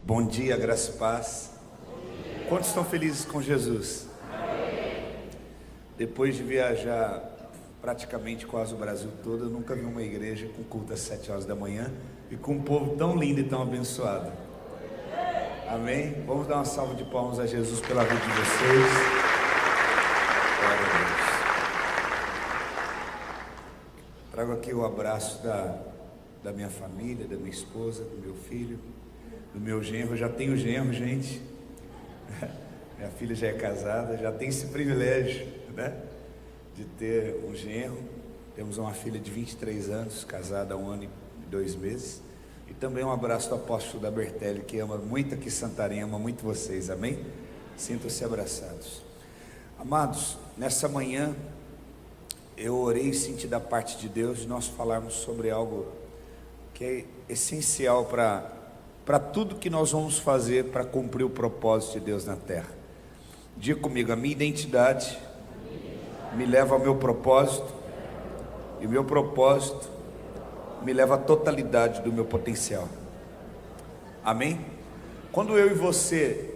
Bom dia, graça e paz. Quantos estão felizes com Jesus? Depois de viajar praticamente quase o Brasil todo, eu nunca vi uma igreja com culto às 7 horas da manhã e com um povo tão lindo e tão abençoado. Amém? Vamos dar uma salva de palmas a Jesus pela vida de vocês. Glória a Deus. Trago aqui o abraço da minha família, da minha esposa, do meu filho, do meu genro. Eu já tenho genro, gente. Minha filha já é casada, já tem esse privilégio, né, de ter um genro. Temos uma filha de 23 anos, casada há 1 ano e 2 meses. E também um abraço do apóstolo da Bertelli, que ama muito aqui Santarém, ama muito vocês, amém? Sintam-se abraçados. Amados, nessa manhã eu orei e senti da parte de Deus de nós falarmos sobre algo que é essencial para tudo que nós vamos fazer para cumprir o propósito de Deus na terra. Diga comigo: a minha identidade me leva ao meu propósito, e o meu propósito me leva à totalidade do meu potencial. Amém? Quando eu e você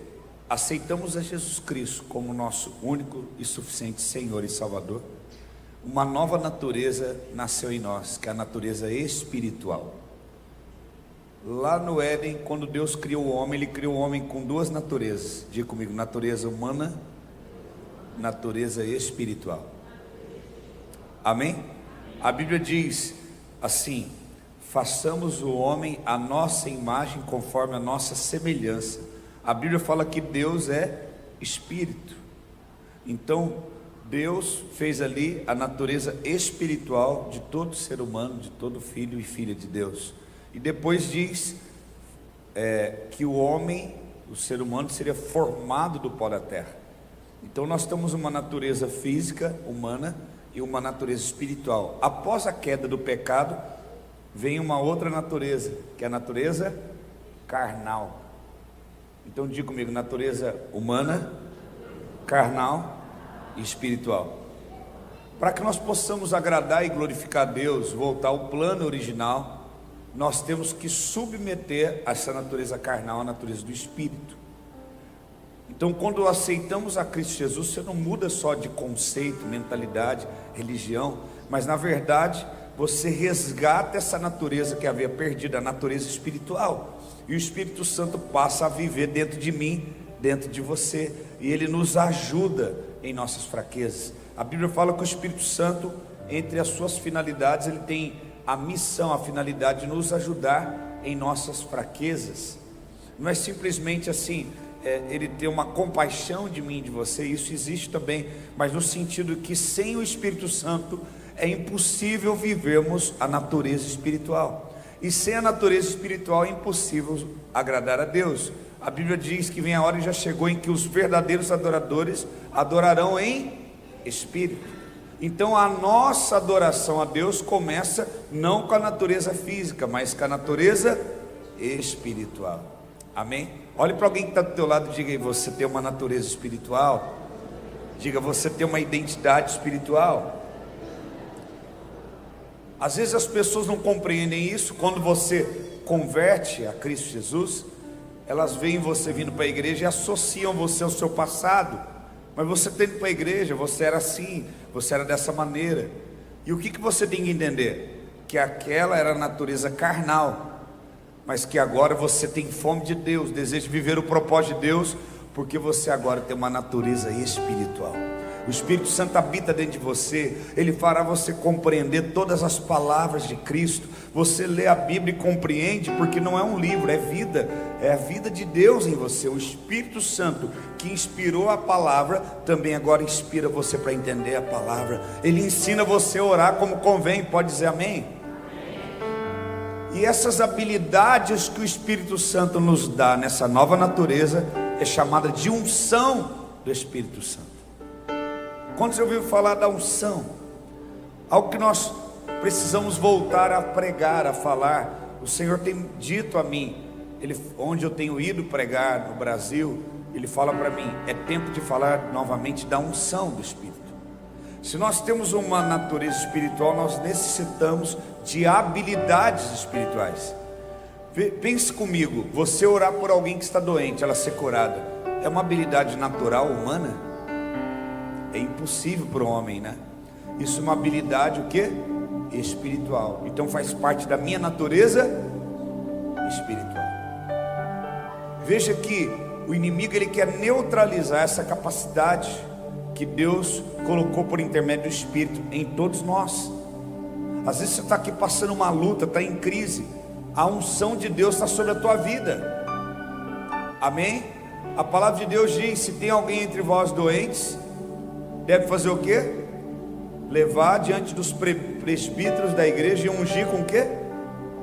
aceitamos a Jesus Cristo como nosso único e suficiente Senhor e Salvador, uma nova natureza nasceu em nós, que é a natureza espiritual. Lá no Éden, quando Deus criou o homem, Ele criou o homem com 2 naturezas. Diga comigo: natureza humana, natureza espiritual. Amém? A Bíblia diz assim: façamos o homem à nossa imagem, conforme a nossa semelhança. A Bíblia fala que Deus é espírito. Então Deus fez ali a natureza espiritual de todo ser humano, de todo filho e filha de Deus. E depois diz que o homem, o ser humano, seria formado do pó da terra. Então nós temos uma natureza física, humana, e uma natureza espiritual. Após a queda do pecado, vem uma outra natureza, que é a natureza carnal. Então diga comigo: natureza humana, carnal e espiritual. Para que nós possamos agradar e glorificar a Deus, voltar ao plano original, nós temos que submeter essa natureza carnal à natureza do Espírito. Então, quando aceitamos a Cristo Jesus, você não muda só de conceito, mentalidade, religião, mas na verdade você resgata essa natureza que havia perdido, a natureza espiritual, e o Espírito Santo passa a viver dentro de mim, dentro de você, e ele nos ajuda em nossas fraquezas. A Bíblia fala que o Espírito Santo, entre as suas finalidades, ele tem a missão, a finalidade de nos ajudar em nossas fraquezas. Não é simplesmente assim, ele tem uma compaixão de mim, de você, isso existe também, mas no sentido que sem o Espírito Santo é impossível vivermos a natureza espiritual, e sem a natureza espiritual é impossível agradar a Deus. A Bíblia diz que vem a hora, e já chegou, em que os verdadeiros adoradores adorarão em espírito. Então a nossa adoração a Deus começa não com a natureza física, mas com a natureza espiritual. Amém? Olhe para alguém que está do teu lado e diga aí: você tem uma natureza espiritual. Diga: você tem uma identidade espiritual. Às vezes as pessoas não compreendem isso. Quando você converte a Cristo Jesus, elas veem você vindo para a igreja e associam você ao seu passado. Mas você está indo para a igreja, você era assim, você era dessa maneira. E o que você tem que entender? Que aquela era a natureza carnal, mas que agora você tem fome de Deus, deseja viver o propósito de Deus, porque você agora tem uma natureza espiritual. O Espírito Santo habita dentro de você, ele fará você compreender todas as palavras de Cristo. Você lê a Bíblia e compreende, porque não é um livro, é vida, é a vida de Deus em você. O Espírito Santo que inspirou a palavra, também agora inspira você para entender a palavra. Ele ensina você a orar como convém. Pode dizer amém? E essas habilidades que o Espírito Santo nos dá nessa nova natureza é chamada de unção do Espírito Santo. Quando você ouviu falar da unção, algo que nós precisamos voltar a pregar, a falar. O Senhor tem dito a mim, onde eu tenho ido pregar no Brasil, Ele fala para mim: é tempo de falar novamente da unção do Espírito. Se nós temos uma natureza espiritual, nós necessitamos de habilidades espirituais. Pense comigo, você orar por alguém que está doente, ela ser curada, é uma habilidade natural, humana? É impossível para o homem, né? Isso é uma habilidade o quê? Espiritual. Então faz parte da minha natureza espiritual. Veja que o inimigo, ele quer neutralizar essa capacidade que Deus colocou por intermédio do Espírito em todos nós. Às vezes você está aqui passando uma luta, está em crise, a unção de Deus está sobre a tua vida. Amém? A palavra de Deus diz: se tem alguém entre vós doentes, deve fazer o quê? Levar diante dos presbíteros da igreja e ungir com o quê?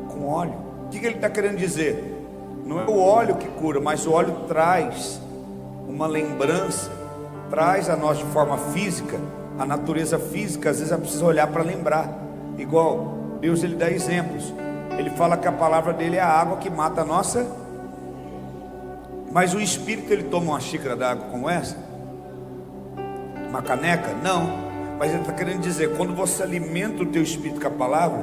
Com óleo. O que ele está querendo dizer? Não é o óleo que cura, mas o óleo traz uma lembrança, traz a nós de forma física, a natureza física. Às vezes é preciso olhar para lembrar. Igual Deus, ele dá exemplos. Ele fala que a palavra dele é a água que mata a nossa. Mas o Espírito, ele toma uma xícara d'água como essa? Uma caneca? Não. Mas ele está querendo dizer, quando você alimenta o teu espírito com a palavra,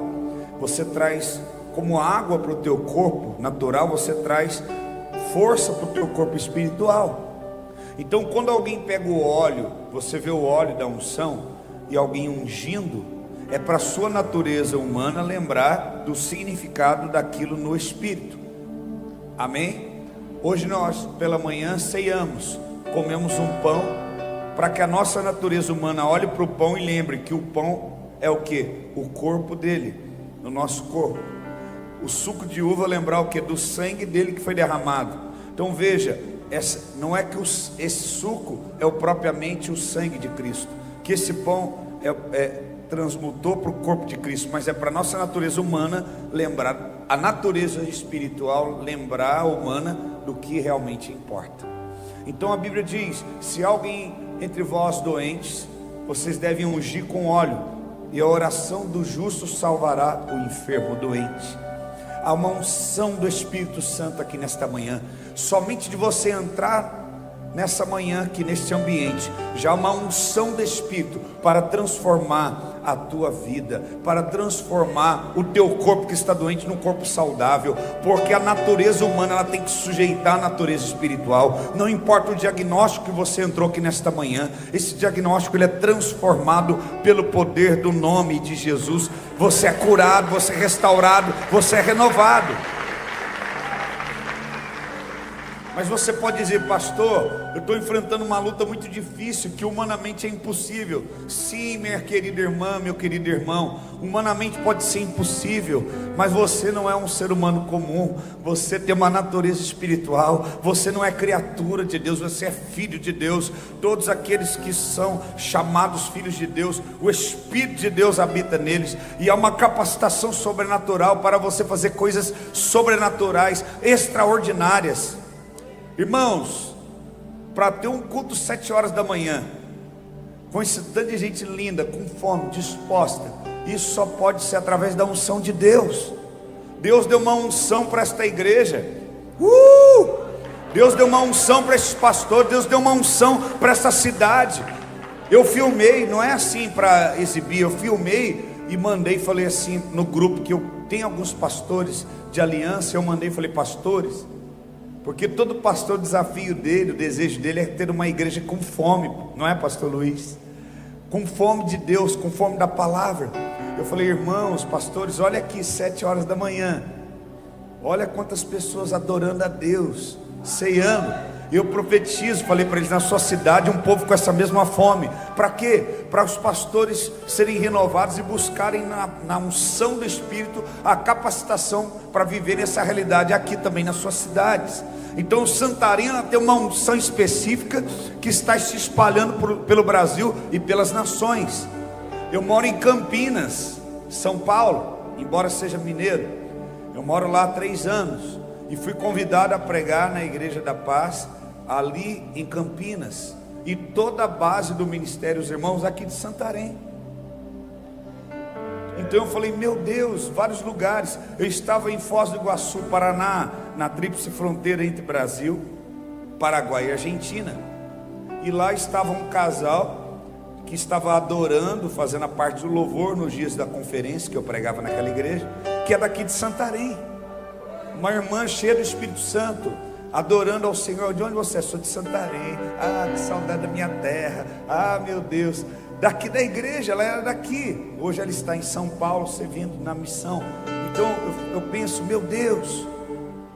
você traz como água para o teu corpo natural, você traz força para o teu corpo espiritual. Então quando alguém pega o óleo, você vê o óleo da unção e alguém ungindo, é para a sua natureza humana lembrar do significado daquilo no espírito. Amém? Hoje nós pela manhã ceiamos, comemos um pão, para que a nossa natureza humana olhe para o pão e lembre que o pão é o que? O corpo dele, no nosso corpo. O suco de uva lembrar o que? Do sangue dele que foi derramado. Então veja, não é que esse suco é propriamente o sangue de Cristo, que esse pão transmutou para o corpo de Cristo, mas é para a nossa natureza humana lembrar, a natureza espiritual lembrar a humana do que realmente importa. Então a Bíblia diz: se alguém entre vós doentes, vocês devem ungir com óleo, e a oração do justo salvará o enfermo doente. Há uma unção do Espírito Santo aqui nesta manhã. Somente de você entrar nessa manhã aqui neste ambiente, já há uma unção do Espírito para transformar a tua vida, para transformar o teu corpo que está doente num corpo saudável, porque a natureza humana ela tem que sujeitar a natureza espiritual. Não importa o diagnóstico que você entrou aqui nesta manhã, esse diagnóstico ele é transformado pelo poder do nome de Jesus. Você é curado, você é restaurado, você é renovado. Mas você pode dizer: pastor, eu estou enfrentando uma luta muito difícil, que humanamente é impossível. Sim, minha querida irmã, meu querido irmão, humanamente pode ser impossível, mas você não é um ser humano comum, você tem uma natureza espiritual, você não é criatura de Deus, você é filho de Deus. Todos aqueles que são chamados filhos de Deus, o Espírito de Deus habita neles, e há uma capacitação sobrenatural para você fazer coisas sobrenaturais, extraordinárias. Irmãos, para ter um culto 7 horas da manhã, com esse tanto de gente linda, com fome, disposta, isso só pode ser através da unção de Deus. Deus deu uma unção para esta igreja. Deus deu uma unção para esses pastores, Deus deu uma unção para essa cidade. Eu filmei, não é assim para exibir, eu filmei e mandei, falei assim no grupo, que eu tenho alguns pastores de aliança, eu mandei e falei: pastores, porque todo pastor, o desafio dele, o desejo dele é ter uma igreja com fome, não é, pastor Luiz? Com fome de Deus, com fome da palavra. Eu falei: irmãos, pastores, olha aqui, 7 horas da manhã, olha quantas pessoas adorando a Deus, ceando. Eu profetizo, falei para eles: na sua cidade um povo com essa mesma fome. Para quê? Para os pastores serem renovados e buscarem na unção do Espírito a capacitação para viver essa realidade aqui também nas suas cidades. Então Santarém tem uma unção específica que está se espalhando pelo Brasil e pelas nações. Eu moro em Campinas, São Paulo, embora seja mineiro. Eu moro lá há 3 anos e fui convidado a pregar na Igreja da Paz, ali em Campinas, e toda a base do ministério, os irmãos aqui de Santarém. Então eu falei: meu Deus, vários lugares. Eu estava em Foz do Iguaçu, Paraná, na tríplice fronteira entre Brasil, Paraguai e Argentina, e lá estava um casal que estava adorando, fazendo a parte do louvor nos dias da conferência que eu pregava naquela igreja, que é daqui de Santarém. uma irmã cheia do Espírito Santo, adorando ao Senhor. De onde você é? Sou de Santarém. Ah, que saudade da minha terra. Ah, meu Deus, daqui da igreja, ela era daqui. Hoje ela está em São Paulo, servindo na missão. Então eu penso, meu Deus,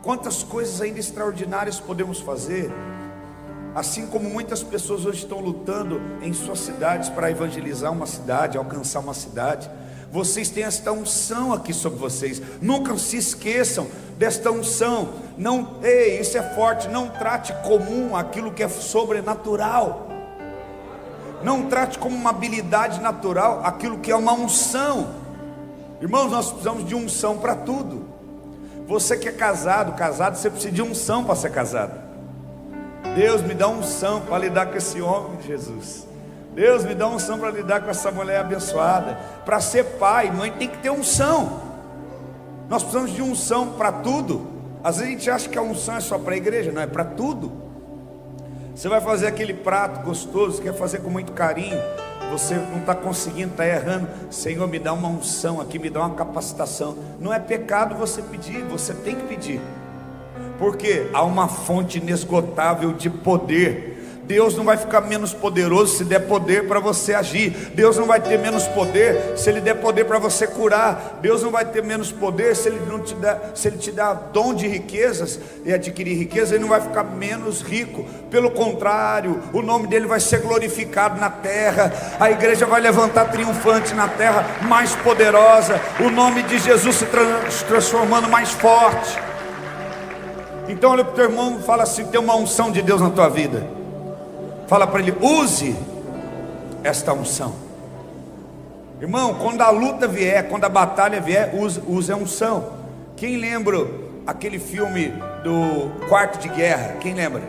quantas coisas ainda extraordinárias podemos fazer. Assim como muitas pessoas hoje estão lutando em suas cidades para evangelizar uma cidade, alcançar uma cidade. Vocês têm esta unção aqui sobre vocês. Nunca se esqueçam desta unção. Não, ei, isso é forte. Não trate comum aquilo que é sobrenatural. Não trate como uma habilidade natural aquilo que é uma unção. Irmãos, nós precisamos de unção para tudo. Você que é casado, você precisa de unção para ser casado. Deus, me dá unção para lidar com esse homem, Jesus. Deus, me dá unção para lidar com essa mulher abençoada. Para ser pai, mãe, tem que ter unção. Nós precisamos de unção para tudo. Às vezes a gente acha que a unção é só para a igreja. Não, é para tudo. Você vai fazer aquele prato gostoso, quer fazer com muito carinho, você não está conseguindo, está errando. Senhor, me dá uma unção aqui, me dá uma capacitação. Não é pecado você pedir, você tem que pedir. Porque há uma fonte inesgotável de poder. Deus não vai ficar menos poderoso se der poder para você agir. Deus não vai ter menos poder se Ele der poder para você curar. Deus não vai ter menos poder se Ele te dá dom de riquezas e adquirir riqueza. Ele não vai ficar menos rico. Pelo contrário, o nome dele vai ser glorificado na terra. A igreja vai levantar triunfante na terra, mais poderosa. O nome de Jesus se transformando mais forte. Então olha para o teu irmão e fala assim: tem uma unção de Deus na tua vida. Fala para ele: use esta unção. Irmão, quando a luta vier, quando a batalha vier, use a unção. Quem lembra aquele filme do Quarto de Guerra? Quem lembra?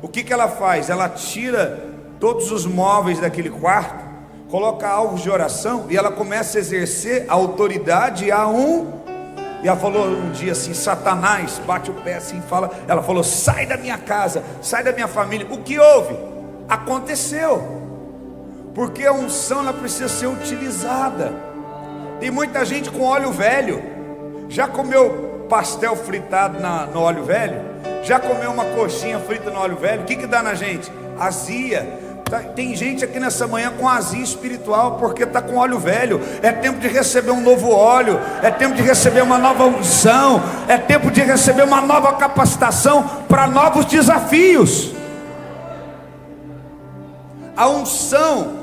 O que ela faz? Ela tira todos os móveis daquele quarto, coloca alvos de oração e ela começa a exercer a autoridade a um. E ela falou um dia assim: Satanás, bate o pé assim e fala. Ela falou: sai da minha casa, sai da minha família. O que houve? Aconteceu. Porque a unção, ela precisa ser utilizada. Tem muita gente com óleo velho. Já comeu pastel fritado no óleo velho? Já comeu uma coxinha frita no óleo velho? O que dá na gente? Azia. Tem gente aqui nessa manhã com azia espiritual porque está com óleo velho. É tempo de receber um novo óleo. É tempo de receber uma nova unção. É tempo de receber uma nova capacitação para novos desafios. A unção,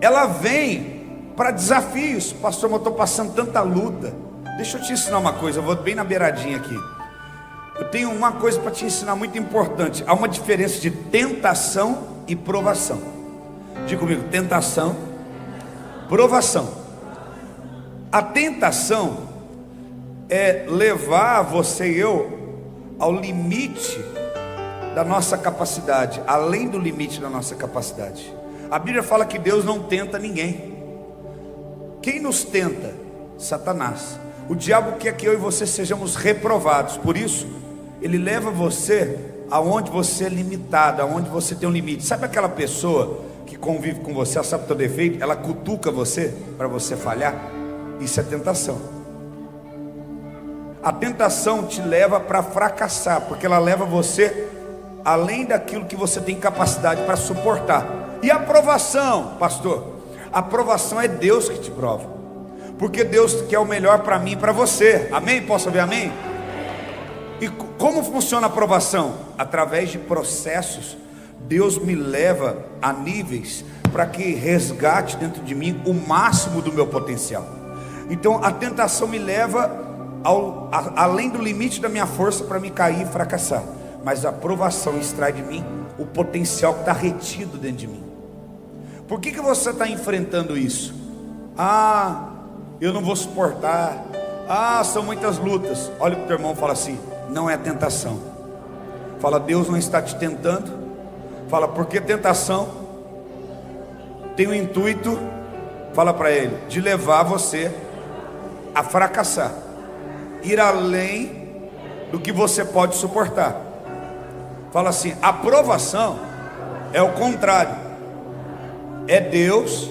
ela vem para desafios. Pastor, mas eu estou passando tanta luta. Deixa eu te ensinar uma coisa. Eu vou bem na beiradinha aqui. Eu tenho uma coisa para te ensinar muito importante. Há uma diferença de tentação e provação. Diga comigo: tentação, provação. A tentação é levar você e eu ao limite da nossa capacidade, além do limite da nossa capacidade. A Bíblia fala que Deus não tenta ninguém. Quem nos tenta? Satanás. O diabo quer que eu e você sejamos reprovados. Por isso, ele leva você aonde você é limitado, aonde você tem um limite. Sabe aquela pessoa que convive com você, ela sabe o teu defeito, ela cutuca você para você falhar? Isso é tentação. A tentação te leva para fracassar, porque ela leva você além daquilo que você tem capacidade para suportar. E a aprovação, pastor? A aprovação é Deus que te prova, porque Deus quer o melhor para mim e para você. Amém? Posso ouvir amém? E como funciona a aprovação? Através de processos. Deus me leva a níveis para que resgate dentro de mim o máximo do meu potencial. Então a tentação me leva além do limite da minha força para me cair e fracassar. Mas a aprovação extrai de mim o potencial que está retido dentro de mim. Por que você está enfrentando isso? Ah, eu não vou suportar. Ah, são muitas lutas. Olha para o teu irmão e fala assim: não é tentação. Fala: Deus não está te tentando. Fala: porque tentação tem o intuito, fala para ele, de levar você a fracassar, ir além do que você pode suportar. Fala assim: a aprovação é o contrário. É Deus,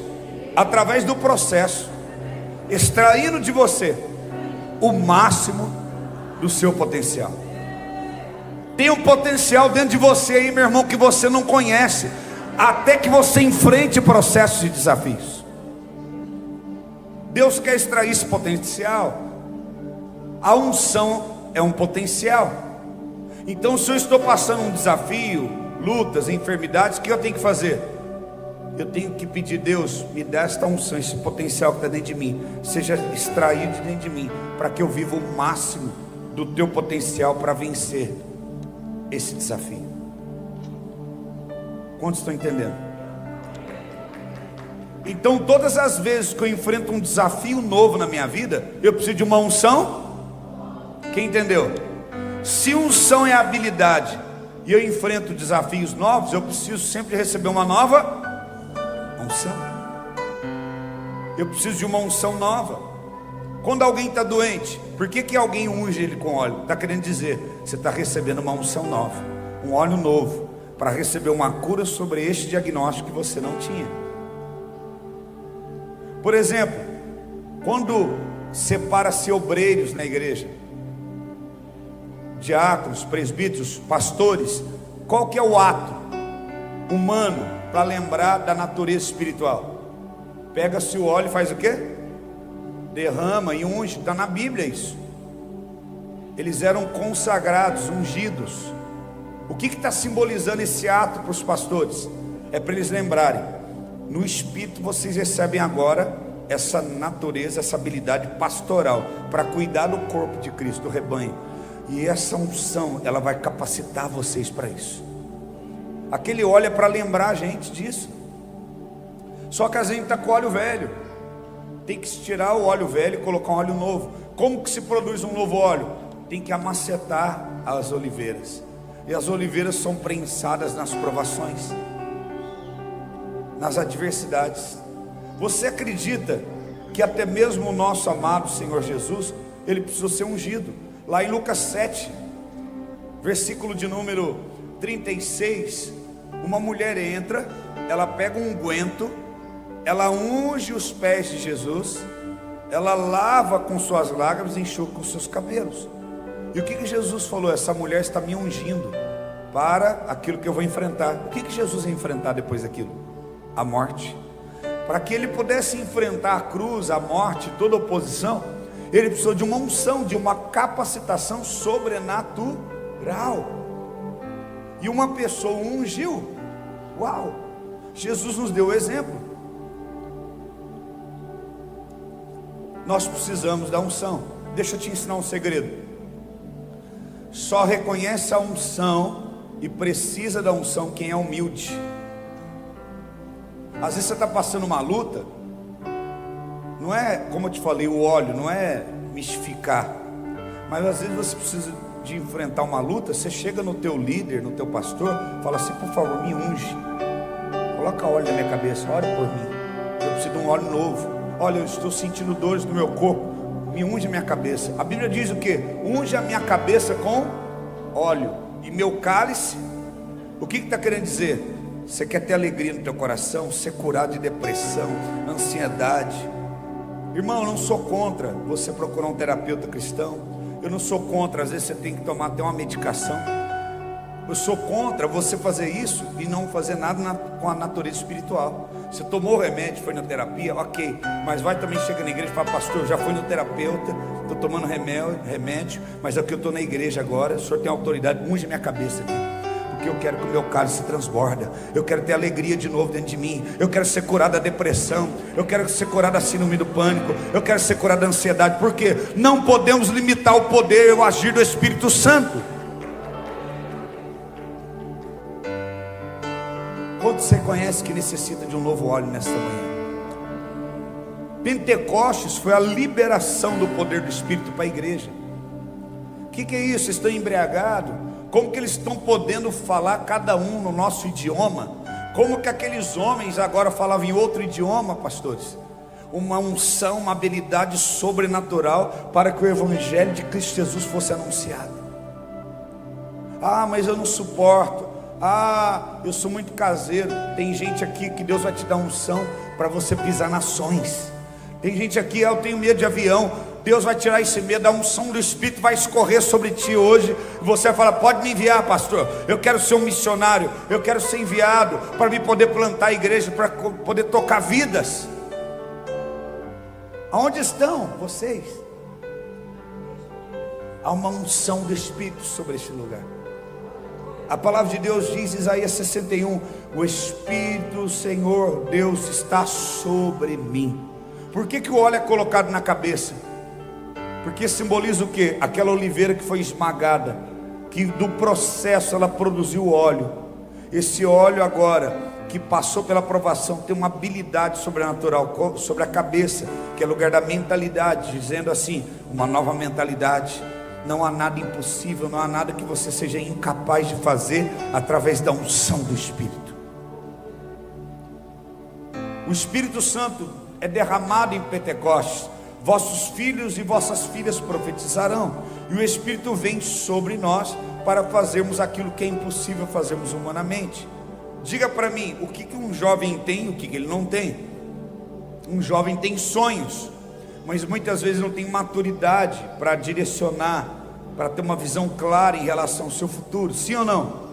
através do processo, extraindo de você o máximo do seu potencial. Tem um potencial dentro de você aí, meu irmão, que você não conhece, até que você enfrente processos e desafios. Deus quer extrair esse potencial. A unção é um potencial. Então, se eu estou passando um desafio, lutas, enfermidades, o que eu tenho que fazer? Eu tenho que pedir: Deus, me dá esta unção, esse potencial que está dentro de mim, seja extraído de dentro de mim, para que eu viva o máximo do teu potencial para vencer esse desafio. Quantos estão entendendo? Então, todas as vezes que eu enfrento um desafio novo na minha vida, eu preciso de uma unção. Quem entendeu? Se unção é habilidade e eu enfrento desafios novos, eu preciso sempre receber uma nova unção. Eu preciso de uma unção nova. Quando alguém está doente, por que alguém unge ele com óleo? Está querendo dizer, você está recebendo uma unção nova, um óleo novo, para receber uma cura sobre este diagnóstico que você não tinha. Por exemplo, quando separa-se obreiros na igreja, diáconos, presbíteros, pastores, qual que é o ato humano para lembrar da natureza espiritual? Pega-se o óleo e faz o quê? Derrama e unge. Está na Bíblia isso. Eles eram consagrados, ungidos. O que está simbolizando esse ato para os pastores? É para eles lembrarem: no Espírito vocês recebem agora essa natureza, essa habilidade pastoral para cuidar do corpo de Cristo, do rebanho. E essa unção, ela vai capacitar vocês para isso. Aquele óleo é para lembrar a gente disso. Só que a gente está com óleo velho. Tem que tirar o óleo velho e colocar um óleo novo. Como que se produz um novo óleo? Tem que amacetar as oliveiras. E as oliveiras são prensadas nas provações, nas adversidades. Você acredita que até mesmo o nosso amado Senhor Jesus, ele precisou ser ungido? Lá em Lucas 7, versículo de número 36, uma mulher entra, ela pega um unguento, ela unge os pés de Jesus, ela lava com suas lágrimas e enxuga com seus cabelos. E o que Jesus falou? Essa mulher está me ungindo para aquilo que eu vou enfrentar. O que Jesus ia enfrentar depois daquilo? A morte. Para que ele pudesse enfrentar a cruz, a morte, toda oposição, ele precisou de uma unção, de uma capacitação sobrenatural. E uma pessoa ungiu. Uau! Jesus nos deu o exemplo. Nós precisamos da unção. Deixa eu te ensinar um segredo. Só reconhece a unção e precisa da unção quem é humilde. Às vezes você está passando uma luta. Não é, como eu te falei, o óleo, não é mistificar. Mas às vezes você precisa de enfrentar uma luta. Você chega no teu líder, no teu pastor, fala assim: por favor, me unge. Coloca óleo na minha cabeça, ore por mim. Eu preciso de um óleo novo. Olha, eu estou sentindo dores no meu corpo. Me unge a minha cabeça. A Bíblia diz o quê? Unge a minha cabeça com óleo. E meu cálice. O que está querendo dizer? Você quer ter alegria no teu coração, ser curado de depressão, ansiedade. Irmão, eu não sou contra você procurar um terapeuta cristão. Eu não sou contra, às vezes você tem que tomar até uma medicação. Eu sou contra você fazer isso e não fazer nada com a natureza espiritual. Você tomou remédio, foi na terapia, ok. Mas vai também, chega na igreja e fala: pastor, já fui no terapeuta, estou tomando remédio, mas aqui eu estou na igreja agora, o senhor tem autoridade, unge minha cabeça aqui. Porque eu quero que o meu cálice se transborda. Eu quero ter alegria de novo dentro de mim. Eu quero ser curado da depressão. Eu quero ser curado da síndrome do pânico. Eu quero ser curado da ansiedade. Porque não podemos limitar o poder e o agir do Espírito Santo. Quando você conhece que necessita de um novo óleo nesta manhã? Pentecostes foi a liberação do poder do Espírito para a igreja. O que é isso? Estão embriagados? Como que eles estão podendo falar cada um no nosso idioma? Como que aqueles homens agora falavam em outro idioma, pastores? Uma unção, uma habilidade sobrenatural para que o Evangelho de Cristo Jesus fosse anunciado. Ah, mas eu não suporto. Ah, eu sou muito caseiro. Tem gente aqui que Deus vai te dar unção para você pisar nações. Tem gente aqui: eu tenho medo de avião. Deus vai tirar esse medo, a unção do Espírito vai escorrer sobre ti hoje. Você vai falar: pode me enviar, pastor, eu quero ser um missionário, eu quero ser enviado para me poder plantar a igreja, para poder tocar vidas. Aonde estão vocês? Há uma unção do Espírito sobre este lugar. A palavra de Deus diz, Isaías 61, o Espírito do Senhor Deus está sobre mim. Por que o óleo é colocado na cabeça? Porque simboliza o quê? Aquela oliveira que foi esmagada, que do processo ela produziu óleo. Esse óleo agora, que passou pela provação, tem uma habilidade sobrenatural sobre a cabeça, que é lugar da mentalidade, dizendo assim, uma nova mentalidade. Não há nada impossível, não há nada que você seja incapaz de fazer através da unção do Espírito. O Espírito Santo é derramado em Pentecostes. Vossos filhos e vossas filhas profetizarão, e o Espírito vem sobre nós para fazermos aquilo que é impossível fazermos humanamente. Diga para mim, o que um jovem tem e o que ele não tem? Um jovem tem sonhos, mas muitas vezes não tem maturidade para direcionar, para ter uma visão clara em relação ao seu futuro, sim ou não?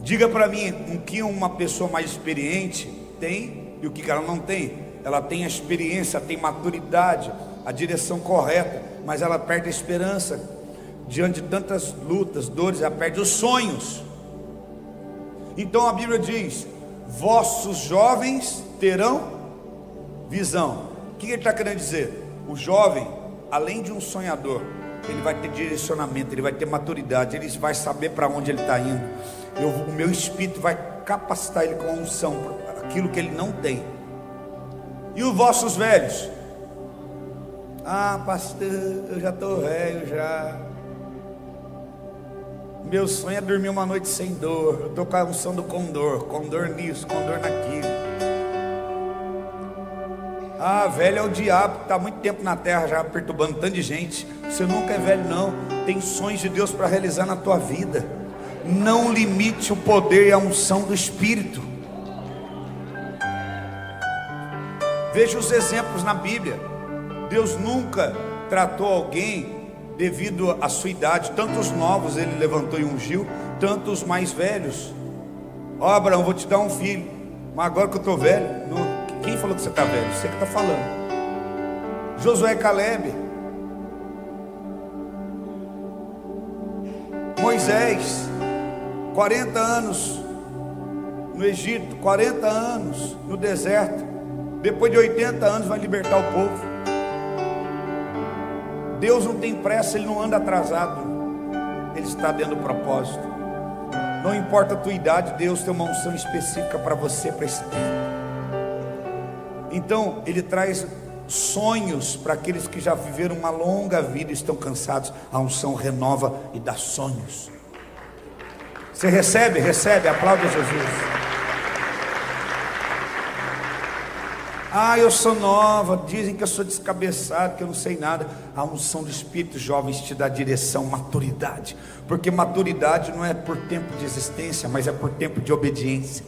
Diga para mim, o que uma pessoa mais experiente tem e o que ela não tem. Ela tem a experiência, tem maturidade, a direção correta, mas ela perde a esperança, diante de tantas lutas, dores, ela perde os sonhos. Então a Bíblia diz, vossos jovens terão visão. O que ele está querendo dizer? O jovem, além de um sonhador, ele vai ter direcionamento, ele vai ter maturidade, ele vai saber para onde ele está indo. O meu Espírito vai capacitar ele com a unção, aquilo que ele não tem. E os vossos velhos? Ah, pastor, eu já estou velho já. Meu sonho é dormir uma noite sem dor. Eu estou com a unção do condor nisso, condor naquilo. Ah, velho é o diabo que está há muito tempo na terra já perturbando tanto de gente. Você nunca é velho não. Tem sonhos de Deus para realizar na tua vida. Não limite o poder e a unção do Espírito. Veja os exemplos na Bíblia. Deus nunca tratou alguém devido à sua idade. Tantos novos ele levantou e ungiu, tantos mais velhos. Ó, Abraão, vou te dar um filho, mas agora que eu estou velho, quem falou que você está velho? Você que está falando. Josué e Caleb, Moisés, 40 anos no Egito, 40 anos no deserto, depois de 80 anos vai libertar o povo. Deus não tem pressa, Ele não anda atrasado, Ele está dentro do propósito. Não importa a tua idade, Deus tem uma unção específica para você, para esse tempo. Então Ele traz sonhos para aqueles que já viveram uma longa vida e estão cansados. A unção renova e dá sonhos. Você recebe, aplauda Jesus. Ah, eu sou nova, dizem que eu sou descabeçado, que eu não sei nada. A unção do Espírito, jovens, te dá direção, maturidade. Porque maturidade não é por tempo de existência, mas é por tempo de obediência.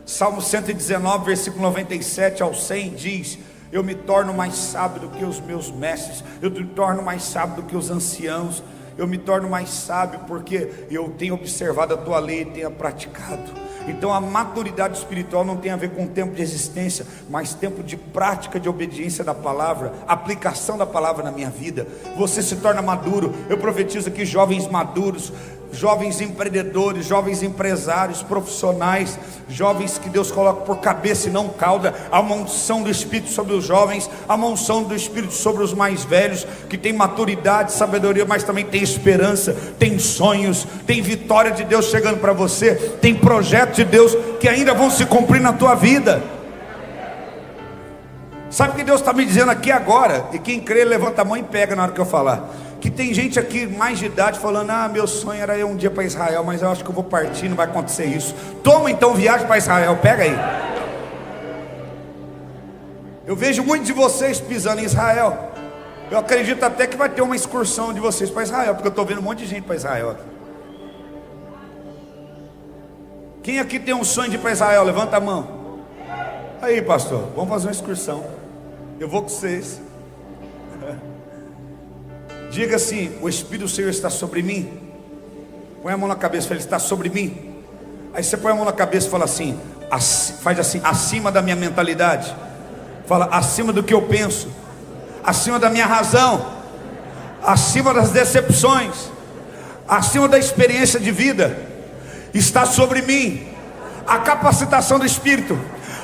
Salmo 119, versículo 97 ao 100 diz: eu me torno mais sábio do que os meus mestres, eu me torno mais sábio do que os anciãos, eu me torno mais sábio porque eu tenho observado a tua lei e tenho praticado. Então a maturidade espiritual não tem a ver com tempo de existência, mas tempo de prática, de obediência da palavra, aplicação da palavra na minha vida. Você se torna maduro. Eu profetizo aqui jovens maduros, jovens empreendedores, jovens empresários, profissionais, jovens que Deus coloca por cabeça e não cauda. Há uma unção do Espírito sobre os jovens, há uma unção do Espírito sobre os mais velhos, que tem maturidade, sabedoria, mas também tem esperança, tem sonhos, tem vitória de Deus chegando para você, tem projetos de Deus que ainda vão se cumprir na tua vida. Sabe o que Deus está me dizendo aqui agora? E quem crê, levanta a mão e pega na hora que eu falar. Que tem gente aqui mais de idade falando: ah, meu sonho era ir um dia para Israel, mas eu acho que eu vou partir, não vai acontecer isso. Toma então viagem para Israel, pega aí. Eu vejo muitos de vocês pisando em Israel. Eu acredito até que vai ter uma excursão de vocês para Israel, porque eu estou vendo um monte de gente para Israel aqui. Quem aqui tem um sonho de ir para Israel? Levanta a mão. Aí, pastor, vamos fazer uma excursão. Eu vou com vocês. Diga assim: o Espírito do Senhor está sobre mim. Põe a mão na cabeça e fala: Ele está sobre mim. Aí você põe a mão na cabeça e fala assim, faz assim: acima da minha mentalidade. Fala: acima do que eu penso, acima da minha razão, acima das decepções, acima da experiência de vida, está sobre mim a capacitação do Espírito,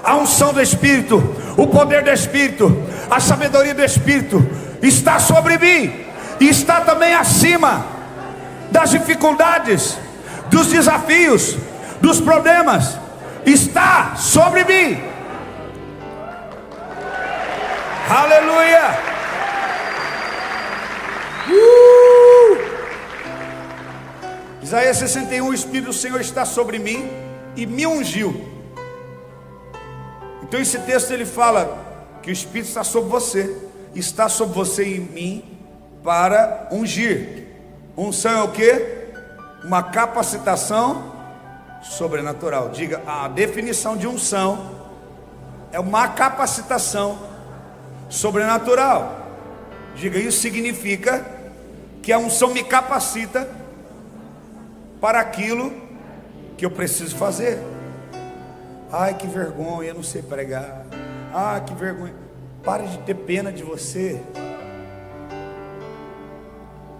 a unção do Espírito, o poder do Espírito, a sabedoria do Espírito está sobre mim. E está também acima das dificuldades, dos desafios, dos problemas. Está sobre mim. Aleluia. Isaías 61: o Espírito do Senhor está sobre mim e me ungiu. Então esse texto ele fala que o Espírito está sobre você, está sobre você e em mim, para ungir. Unção é o que? Uma capacitação sobrenatural. Diga: a definição de unção é uma capacitação sobrenatural. Diga: isso significa que a unção me capacita para aquilo que eu preciso fazer. Ai, que vergonha, eu não sei pregar. Ah, que vergonha. Pare de ter pena de você.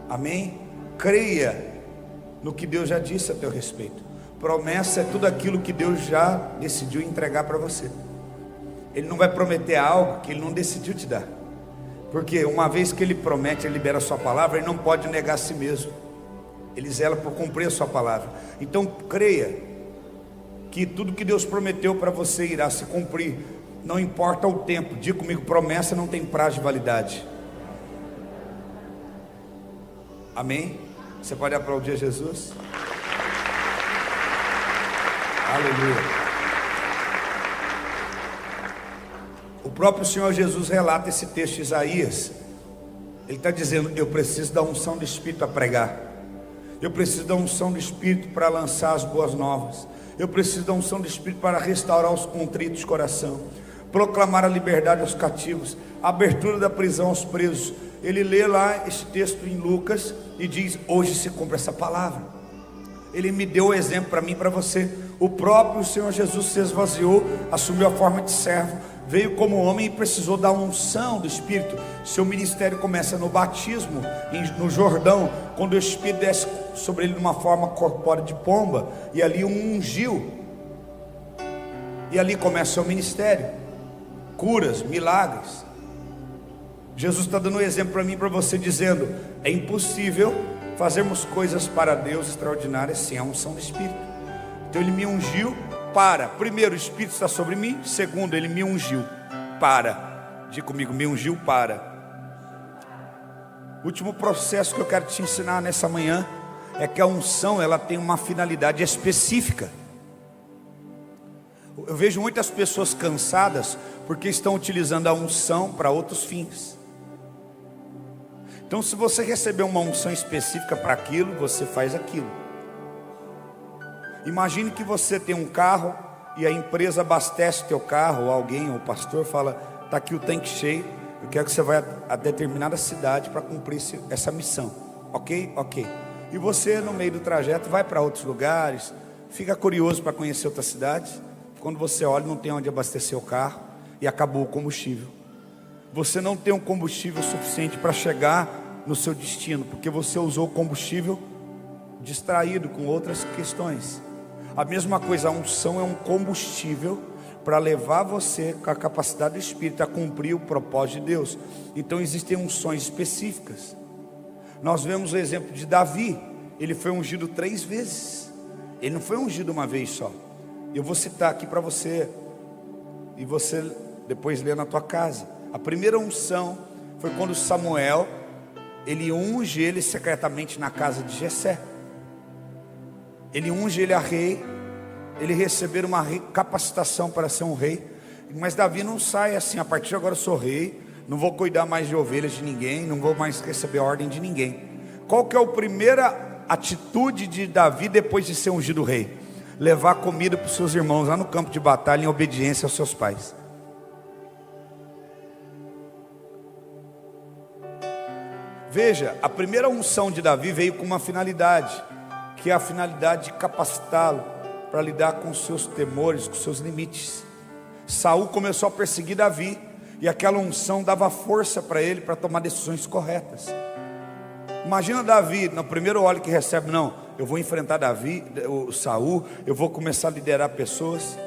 Amém? Creia no que Deus já disse a teu respeito. Promessa é tudo aquilo que Deus já decidiu entregar para você. Ele não vai prometer algo que Ele não decidiu te dar. Porque uma vez que Ele promete, Ele libera a sua palavra, Ele não pode negar a si mesmo. Ele zela por cumprir a sua palavra. Então creia que tudo que Deus prometeu para você irá se cumprir. Não importa o tempo. Diga comigo: promessa não tem prazo de validade. Amém? Você pode aplaudir a Jesus? Aleluia. O próprio Senhor Jesus relata esse texto de Isaías. Ele está dizendo: eu preciso da unção do Espírito a pregar. Eu preciso da unção do Espírito para lançar as boas novas. Eu preciso da unção do Espírito para restaurar os contritos de coração, proclamar a liberdade aos cativos, a abertura da prisão aos presos. Ele lê lá esse texto em Lucas e diz: hoje se cumpre essa palavra. Ele me deu o exemplo para mim e para você. O próprio Senhor Jesus se esvaziou, assumiu a forma de servo, veio como homem e precisou da unção do Espírito. Seu ministério começa no batismo, no Jordão, quando o Espírito desce sobre ele de uma forma corpórea de pomba, e ali ungiu, e ali começa o seu ministério. Curas, milagres. Jesus está dando um exemplo para mim e para você, dizendo: é impossível fazermos coisas para Deus extraordinárias sem a unção do Espírito. Então Ele me ungiu para, primeiro, o Espírito está sobre mim. Segundo, Ele me ungiu para. Diga comigo: me ungiu para. O último processo que eu quero te ensinar nessa manhã é que a unção, ela tem uma finalidade específica. Eu vejo muitas pessoas cansadas porque estão utilizando a unção para outros fins. Então, se você receber uma unção específica para aquilo, você faz aquilo. Imagine que você tem um carro e a empresa abastece teu carro, ou alguém, ou o pastor fala: está aqui o tanque cheio, eu quero que você vá a determinada cidade para cumprir essa missão. Ok? Ok. E você, no meio do trajeto, vai para outros lugares, fica curioso para conhecer outras cidades. Quando você olha, não tem onde abastecer o carro e acabou o combustível. Você não tem um combustível suficiente para chegar no seu destino, porque você usou o combustível distraído com outras questões. A mesma coisa, a unção é um combustível para levar você com a capacidade do Espírito a cumprir o propósito de Deus. Então existem unções específicas. Nós vemos o exemplo de Davi. Ele foi ungido 3 vezes. Ele não foi ungido uma vez só. Eu vou citar aqui para você, e você depois lê na tua casa. A primeira unção foi quando Samuel, ele unge ele secretamente na casa de Jessé. Ele unge ele a rei, ele receber uma capacitação para ser um rei. Mas Davi não sai assim: a partir de agora eu sou rei, não vou cuidar mais de ovelhas de ninguém, não vou mais receber ordem de ninguém. Qual que é a primeira atitude de Davi depois de ser ungido rei? Levar comida para os seus irmãos lá no campo de batalha, em obediência aos seus pais. Veja, a primeira unção de Davi veio com uma finalidade, que é a finalidade de capacitá-lo para lidar com os seus temores, com os seus limites. Saul começou a perseguir Davi, e aquela unção dava força para ele para tomar decisões corretas. Imagina Davi, no primeiro óleo que recebe, não, eu vou enfrentar o Saul, eu vou começar a liderar pessoas.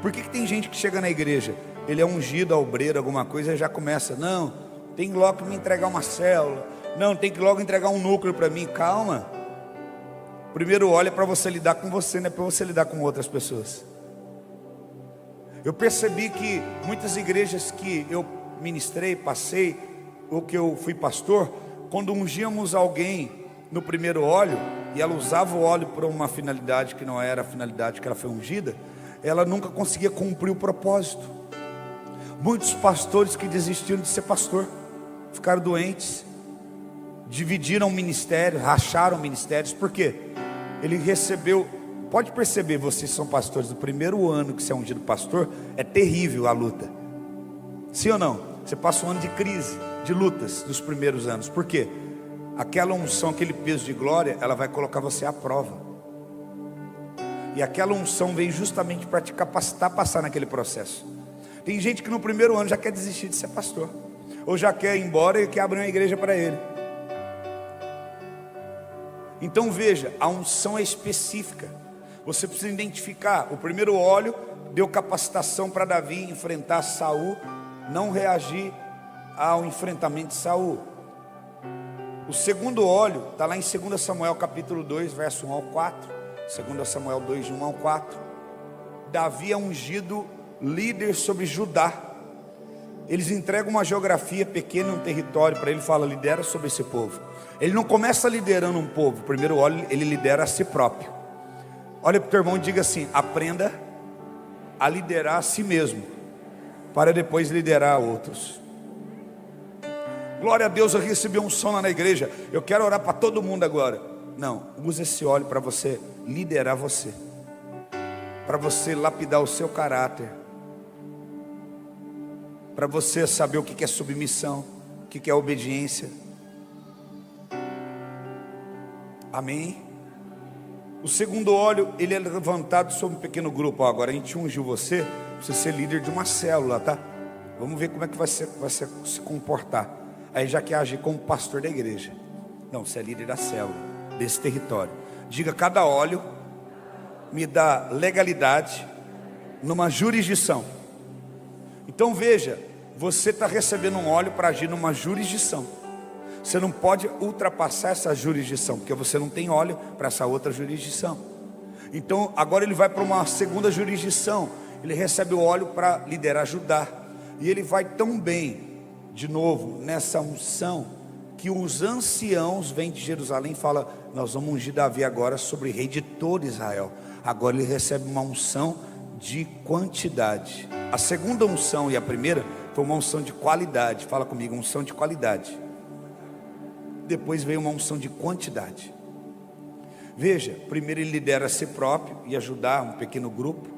Por que tem gente que chega na igreja, ele é ungido, obreiro, alguma coisa, e já começa, não, tem logo que me entregar uma célula, não, tem que logo entregar um núcleo para mim. Calma. Primeiro óleo é para você lidar com você, não é para você lidar com outras pessoas. Eu percebi que muitas igrejas que eu ministrei, passei, ou que eu fui pastor, quando ungíamos alguém no primeiro óleo, e ela usava o óleo para uma finalidade que não era a finalidade que ela foi ungida, ela nunca conseguia cumprir o propósito. Muitos pastores que desistiram de ser pastor, ficaram doentes, dividiram o ministério, racharam ministérios. Por quê? Ele recebeu, pode perceber, vocês são pastores, do primeiro ano que você é ungido pastor, é terrível a luta. Sim ou não? Você passa um ano de crise, de lutas dos primeiros anos. Por quê? Aquela unção, aquele peso de glória, ela vai colocar você à prova. E aquela unção vem justamente para te capacitar a passar naquele processo. Tem gente que no primeiro ano já quer desistir de ser pastor, ou já quer ir embora e quer abrir uma igreja para ele. Então veja, a unção é específica. Você precisa identificar. O primeiro óleo deu capacitação para Davi enfrentar Saul, não reagir ao enfrentamento de Saul. O segundo óleo está lá em 2 Samuel capítulo 2, verso 1 ao 4. 2 Samuel 2, de 1 ao 4. Davi é ungido líder sobre Judá. Eles entregam uma geografia pequena, um território para ele, fala, lidera sobre esse povo. Ele não começa liderando um povo. Primeiro óleo, ele lidera a si próprio. Olha para o teu irmão e diga assim: aprenda a liderar a si mesmo, para depois liderar outros. Glória a Deus, eu recebi um som lá na igreja, eu quero orar para todo mundo agora. Não, use esse óleo para você liderar você, para você lapidar o seu caráter, para você saber o que é submissão, o que é obediência. Amém? O segundo óleo, ele é levantado sobre um pequeno grupo. Agora a gente ungiu você ser líder de uma célula, tá? Vamos ver como é que vai se comportar. Aí já quer agir como pastor da igreja. Não, você é líder da célula, desse território. Diga, cada óleo me dá legalidade numa jurisdição. Então veja, você está recebendo um óleo para agir numa jurisdição. Você não pode ultrapassar essa jurisdição, porque você não tem óleo para essa outra jurisdição. Então agora ele vai para uma segunda jurisdição. Ele recebe o óleo para liderar Judá. E ele vai tão bem, de novo, nessa unção, que os anciãos vêm de Jerusalém e falam, nós vamos ungir Davi agora sobre rei de todo Israel. Agora ele recebe uma unção de quantidade. A segunda unção e a primeira foi uma unção de qualidade. Fala comigo, unção de qualidade. Depois veio uma unção de quantidade. Veja, primeiro ele lidera a si próprio e ajudar um pequeno grupo,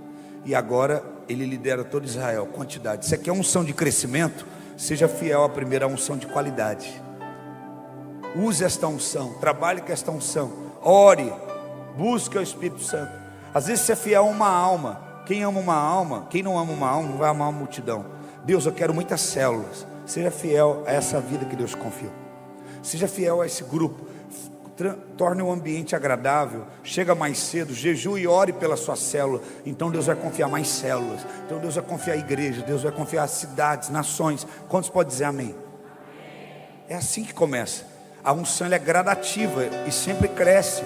e agora ele lidera todo Israel, quantidade. Isso aqui é unção de crescimento. Seja fiel à primeira unção de qualidade. Use esta unção, trabalhe com esta unção, ore, busque o Espírito Santo. Às vezes você é fiel a uma alma. Quem ama uma alma, quem não ama uma alma, não vai amar uma multidão. Deus, eu quero muitas células. Seja fiel a essa vida que Deus confiou. Seja fiel a esse grupo. Torne o ambiente agradável. Chega mais cedo, jejue e ore pela sua célula. Então Deus vai confiar mais células. Então Deus vai confiar a igreja. Deus vai confiar cidades, nações. Quantos podem dizer amém? É assim que começa. A unção é gradativa e sempre cresce.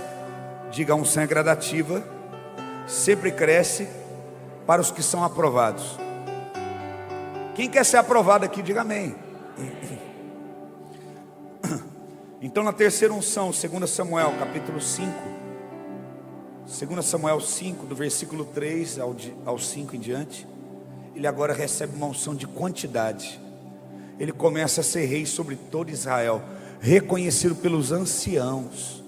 Diga, a unção é gradativa, sempre cresce para os que são aprovados. Quem quer ser aprovado aqui, diga amém. Então na terceira unção, 2 Samuel capítulo 5, 2 Samuel 5, do versículo 3 ao 5 em diante, ele agora recebe uma unção de quantidade. Ele começa a ser rei sobre todo Israel, reconhecido pelos anciãos,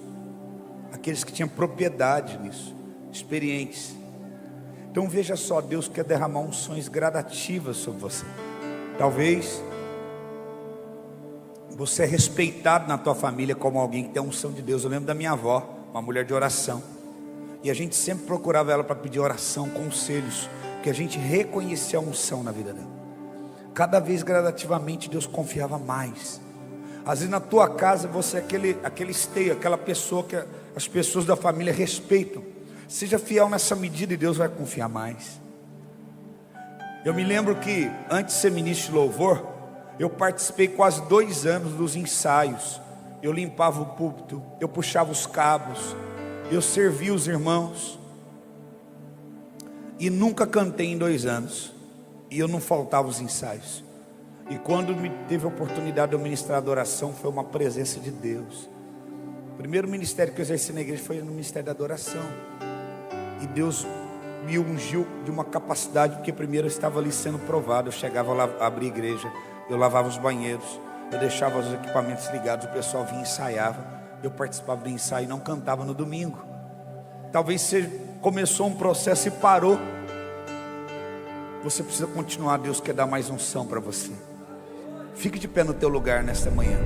aqueles que tinham propriedade nisso, experientes. Então veja só, Deus quer derramar unções gradativas sobre você. Talvez Você é respeitado na tua família como alguém que tem a unção de Deus. Eu lembro da minha avó, uma mulher de oração, e a gente sempre procurava ela para pedir oração, conselhos, porque a gente reconhecia a unção na vida dela. Cada vez gradativamente Deus confiava mais. Às vezes na tua casa você é aquele esteio, aquela pessoa que as pessoas da família respeitam. Seja fiel nessa medida e Deus vai confiar mais. Eu me lembro que antes de ser ministro de louvor, eu participei quase 2 anos dos ensaios. Eu limpava o púlpito, eu puxava os cabos, eu servia os irmãos. E nunca cantei em 2 anos. E eu não faltava os ensaios. E quando me teve a oportunidade de eu ministrar a adoração, foi uma presença de Deus. O primeiro ministério que eu exerci na igreja foi no ministério da adoração. E Deus me ungiu de uma capacidade, porque primeiro eu estava ali sendo provado. Eu chegava lá, abria a igreja, eu lavava os banheiros, eu deixava os equipamentos ligados, o pessoal vinha e ensaiava. Eu participava do ensaio e não cantava no domingo. Talvez você começou um processo e parou. Você precisa continuar, Deus quer dar mais unção para você. Fique de pé no teu lugar nesta manhã.